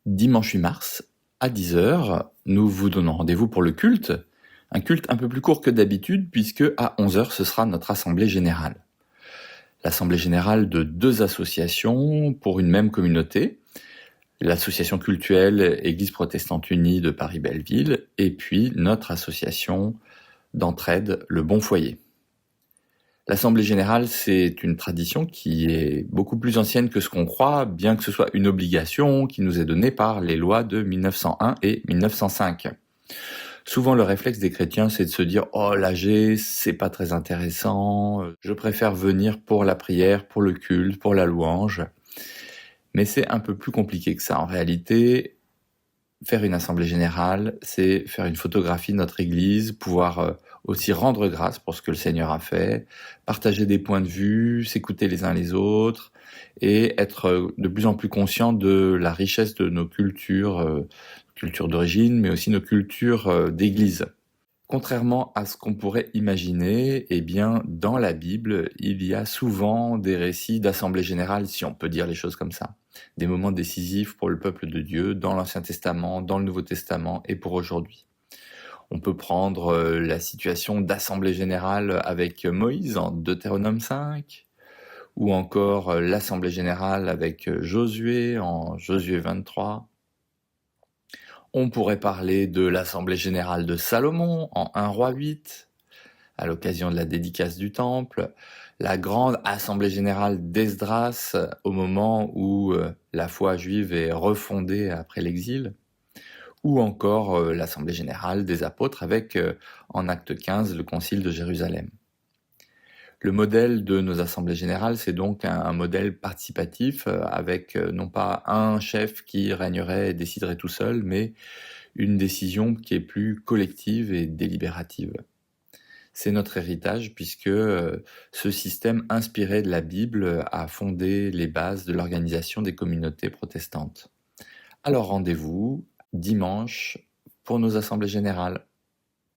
Dimanche 8 mars, à 10 heures, nous vous donnons rendez-vous pour le culte. Un culte un peu plus court que d'habitude, puisque à 11 heures, ce sera notre assemblée générale. L'assemblée générale de deux associations pour une même communauté. L'association cultuelle Église protestante unie de Paris-Belleville, et puis notre association d'entraide, le Bon Foyer. L'Assemblée générale, c'est une tradition qui est beaucoup plus ancienne que ce qu'on croit, bien que ce soit une obligation qui nous est donnée par les lois de 1901 et 1905. Souvent, le réflexe des chrétiens, c'est de se dire « Oh, l'AG, c'est pas très intéressant, je préfère venir pour la prière, pour le culte, pour la louange. » Mais c'est un peu plus compliqué que ça. En réalité, faire une assemblée générale, c'est faire une photographie de notre Église, pouvoir aussi rendre grâce pour ce que le Seigneur a fait, partager des points de vue, s'écouter les uns les autres et être de plus en plus conscient de la richesse de nos cultures, cultures d'origine, mais aussi nos cultures d'Église. Contrairement à ce qu'on pourrait imaginer, eh bien, dans la Bible, il y a souvent des récits d'assemblée générale, si on peut dire les choses comme ça. Des moments décisifs pour le peuple de Dieu, dans l'Ancien Testament, dans le Nouveau Testament et pour aujourd'hui. On peut prendre la situation d'assemblée générale avec Moïse en Deutéronome 5, ou encore l'assemblée générale avec Josué en Josué 23. On pourrait parler de l'assemblée générale de Salomon en 1 Roi 8, à l'occasion de la dédicace du temple, la grande assemblée générale d'Esdras au moment où la foi juive est refondée après l'exil, ou encore l'assemblée générale des apôtres avec, en acte 15, le concile de Jérusalem. Le modèle de nos assemblées générales, c'est donc un modèle participatif avec non pas un chef qui régnerait et déciderait tout seul, mais une décision qui est plus collective et délibérative. C'est notre héritage puisque ce système inspiré de la Bible a fondé les bases de l'organisation des communautés protestantes. Alors rendez-vous dimanche pour nos assemblées générales.